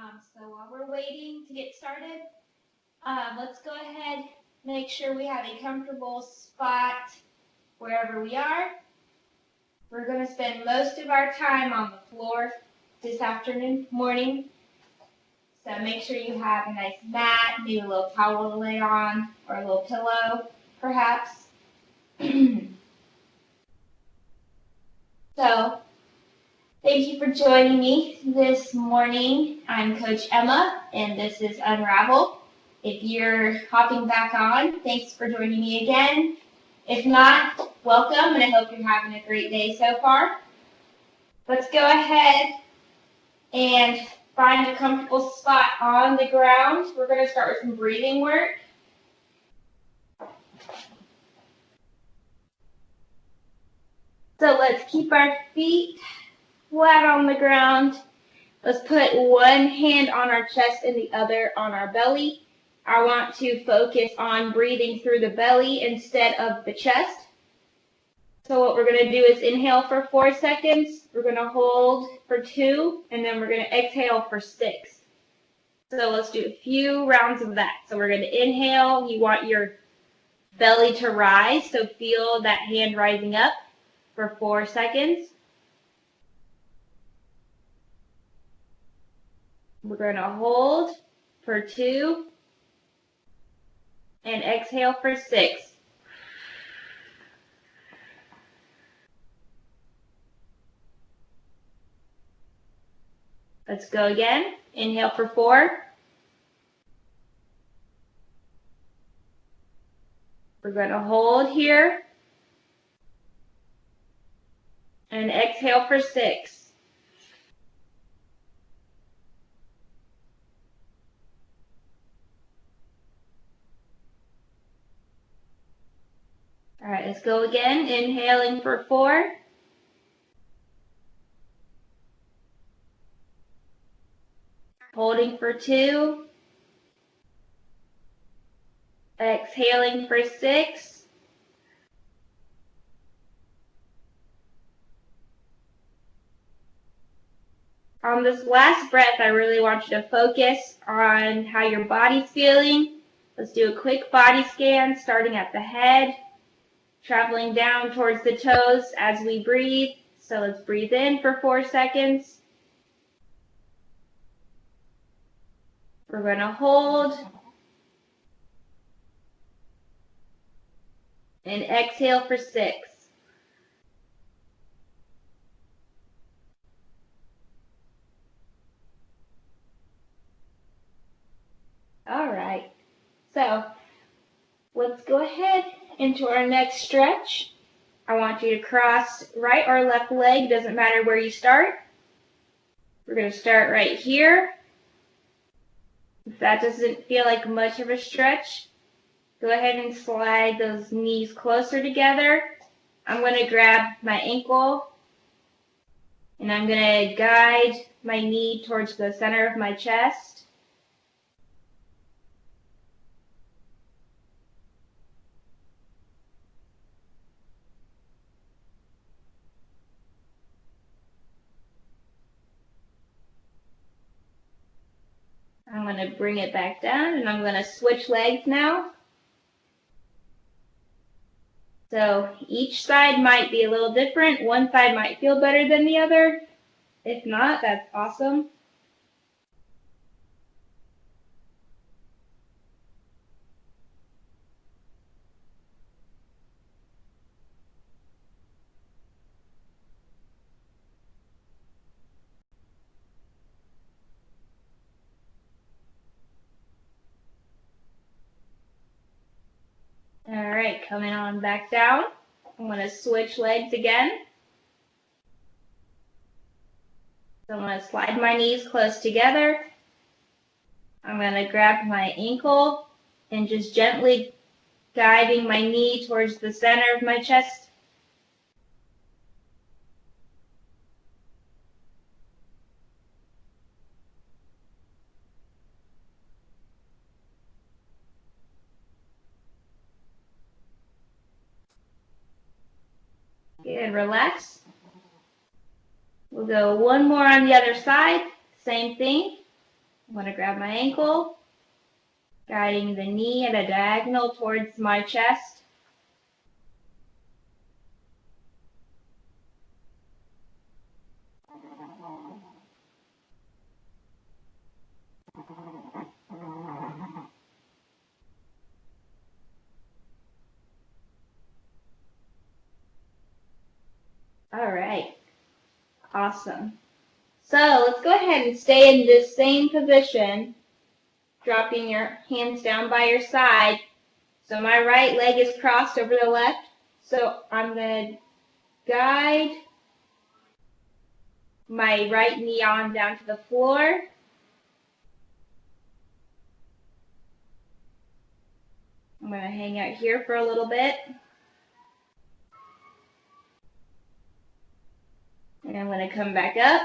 So while we're waiting to get started, let's go ahead, make sure we have a comfortable spot wherever we are. We're going to spend most of our time on the floor this morning. So make sure you have a nice mat, maybe a little towel to lay on, or a little pillow, perhaps. So, thank you for joining me this morning. I'm Coach Emma, and this is Unravel. If you're hopping back on, thanks for joining me again. If not, welcome, and I hope you're having a great day so far. Let's go ahead and find a comfortable spot on the ground. We're going to start with some breathing work. So let's keep our feet flat on the ground. Let's put one hand on our chest and the other on our belly. I want to focus on breathing through the belly instead of the chest. So what we're going to do is inhale for 4 seconds. We're going to hold for 2, and then we're going to exhale for 6. So let's do a few rounds of that. So we're going to inhale. You want your belly to rise, so feel that hand rising up for 4 seconds. We're going to hold for 2 and exhale for 6. Let's go again. Inhale for 4. We're going to hold here and exhale for 6. All right, let's go again. Inhaling for 4. Holding for 2. Exhaling for 6. On this last breath, I really want you to focus on how your body's feeling. Let's do a quick body scan, starting at the head, traveling down towards the toes as we breathe. So let's breathe in for 4 seconds. We're going to hold and exhale for 6. All right, so let's go ahead into our next stretch. I want you to cross right or left leg, doesn't matter where you start. We're going to start right here. If that doesn't feel like much of a stretch, go ahead and slide those knees closer together. I'm going to grab my ankle, and I'm going to guide my knee towards the center of my chest. I'm going to bring it back down, and I'm going to switch legs now. So each side might be a little different. One side might feel better than the other. If not, that's awesome. All right, coming on back down. I'm going to switch legs again. So I'm going to slide my knees close together. I'm going to grab my ankle and just gently guiding my knee towards the center of my chest. Good, relax. We'll go one more on the other side, same thing. I'm going to grab my ankle, guiding the knee at a diagonal towards my chest. All right, awesome. So let's go ahead and stay in this same position, dropping your hands down by your side. So my right leg is crossed over the left. So I'm going to guide my right knee on down to the floor. I'm going to hang out here for a little bit. And I'm going to come back up.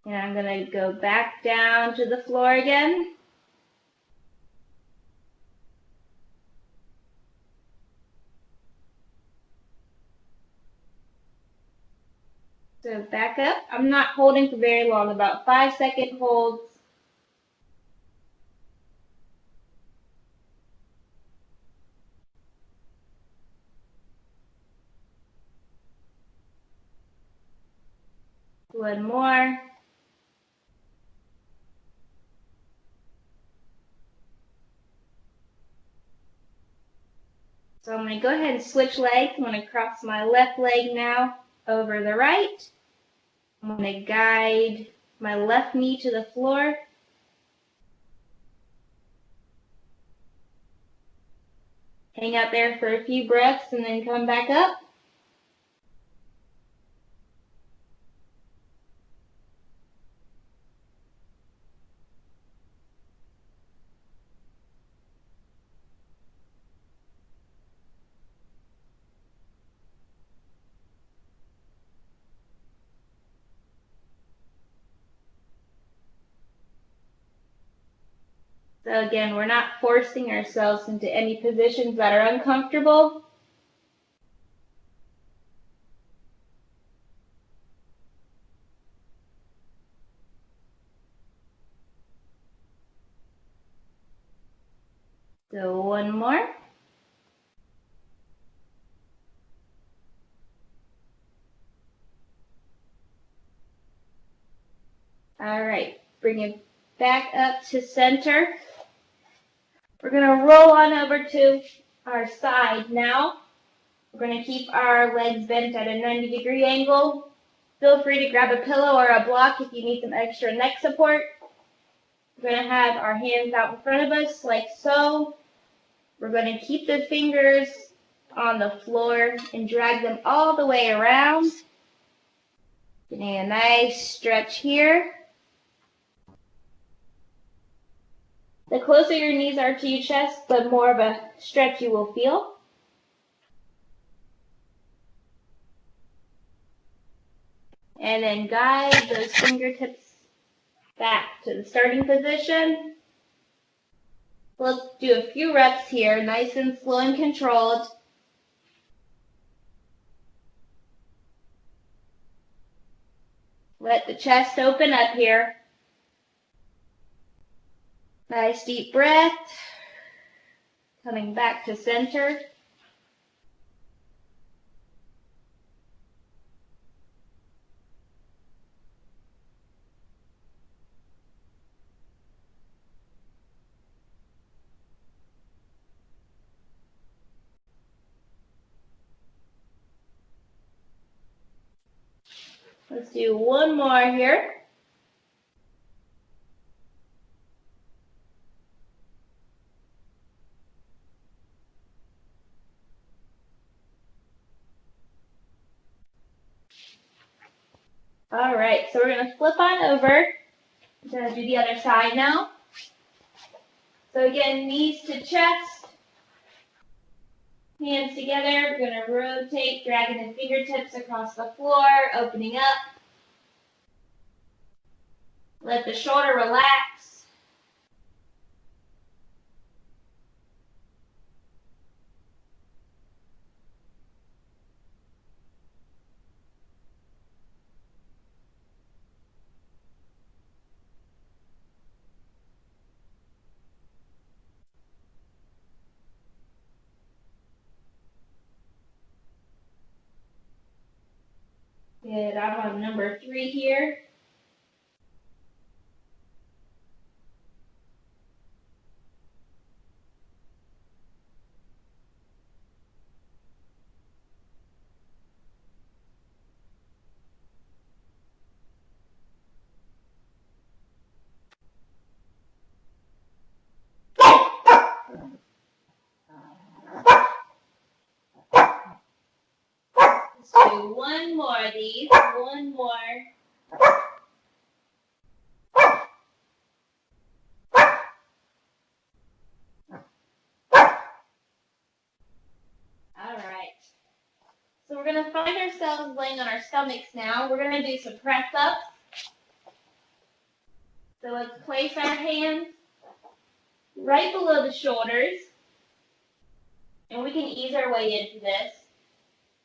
And I'm going to go back down to the floor again. So back up. I'm not holding for very long, about 5-second holds. One more. So I'm going to go ahead and switch legs. I'm going to cross my left leg now over the right. I'm going to guide my left knee to the floor. Hang out there for a few breaths and then come back up. So again, we're not forcing ourselves into any positions that are uncomfortable. So one more. All right, bring it back up to center. We're going to roll on over to our side now. We're going to keep our legs bent at a 90-degree angle. Feel free to grab a pillow or a block if you need some extra neck support. We're going to have our hands out in front of us like so. We're going to keep the fingers on the floor and drag them all the way around. Getting a nice stretch here. The closer your knees are to your chest, the more of a stretch you will feel. And then guide those fingertips back to the starting position. Let's do a few reps here, nice and slow and controlled. Let the chest open up here. Nice deep breath. Coming back to center. Let's do one more here. All right, so we're going to flip on over. I'm going to do the other side now. So again, knees to chest, hands together. We're going to rotate, dragging the fingertips across the floor, opening up. Let the shoulder relax. ahead. I'm on number 3 here. Let's do one more of these. One more. All right. So we're going to find ourselves laying on our stomachs now. We're going to do some press ups. So let's place our hands right below the shoulders. And we can ease our way into this.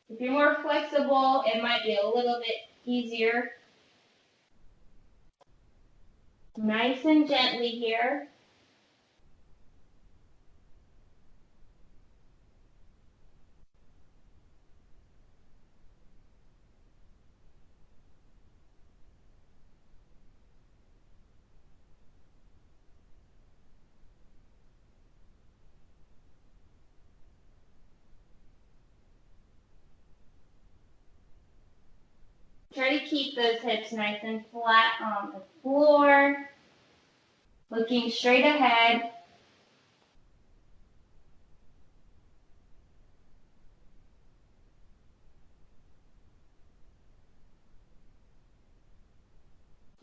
If you're more flexible, it might be a little bit easier. Nice and gently here. Try to keep those hips nice and flat on the floor, looking straight ahead.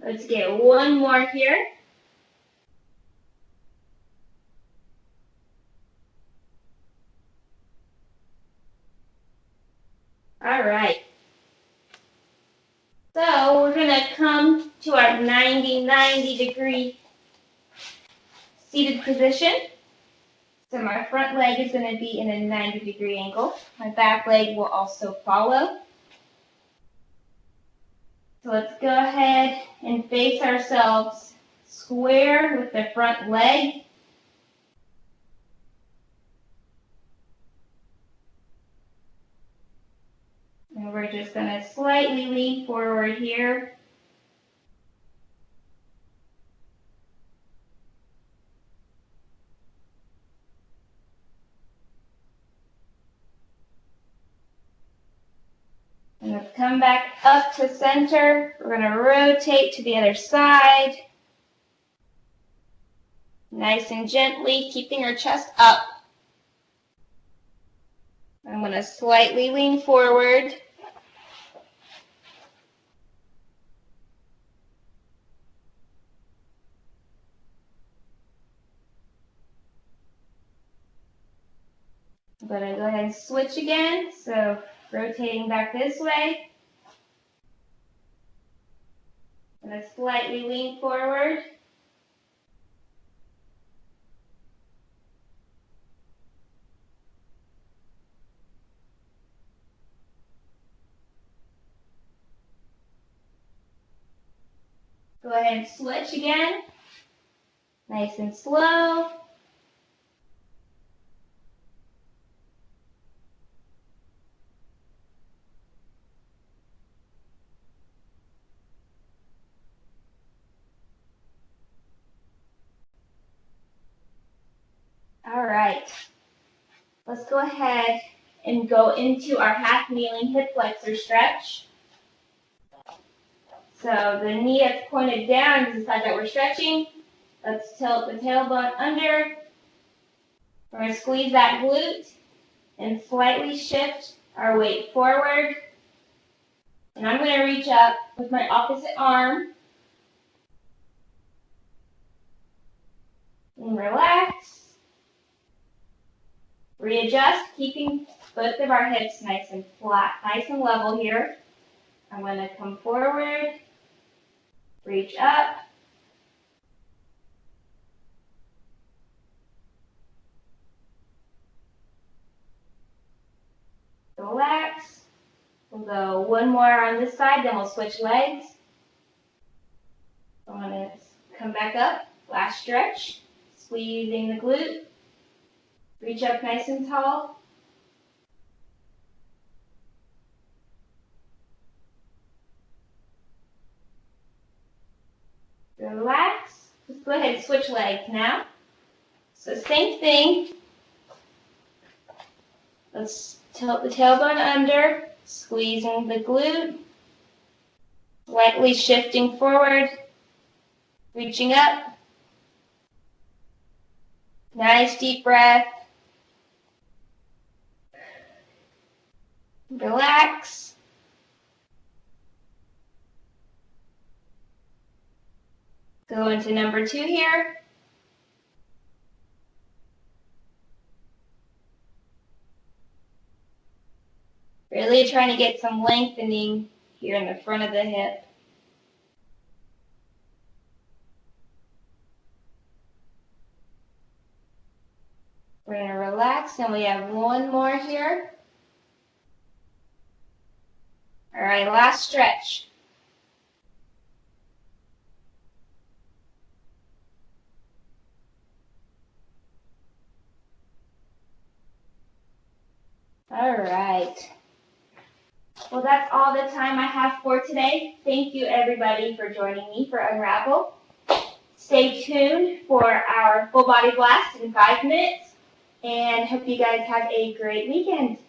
Let's get one more here. All right. So we're going to come to our 90 degree seated position. So my front leg is going to be in a 90-degree angle. My back leg will also follow. So let's go ahead and face ourselves square with the front leg. And we're just going to slightly lean forward here. And let's come back up to center. We're going to rotate to the other side. Nice and gently, keeping our chest up. I'm going to slightly lean forward. I'm going to go ahead and switch again. So rotating back this way. I'm going to slightly lean forward. Go ahead and switch again. Nice and slow. All right. Let's go ahead and go into our half kneeling hip flexor stretch. So the knee that's pointed down is the side that we're stretching. Let's tilt the tailbone under. We're going to squeeze that glute and slightly shift our weight forward. And I'm going to reach up with my opposite arm. And relax. Readjust, keeping both of our hips nice and flat, nice and level here. I'm going to come forward, reach up. Relax. We'll go one more on this side, then we'll switch legs. I'm going to come back up, last stretch, squeezing the glute. Reach up nice and tall. ahead and switch legs now. So same thing. Let's tilt the tailbone under, squeezing the glute, lightly shifting forward, reaching up. Nice deep breath. Relax. Go into number 2 here. Really trying to get some lengthening here in the front of the hip. We're going to relax, and we have one more here. All right, last stretch. All right. Well, that's all the time I have for today. Thank you, everybody, for joining me for Unravel. Stay tuned for our full body blast in 5 minutes, and hope you guys have a great weekend.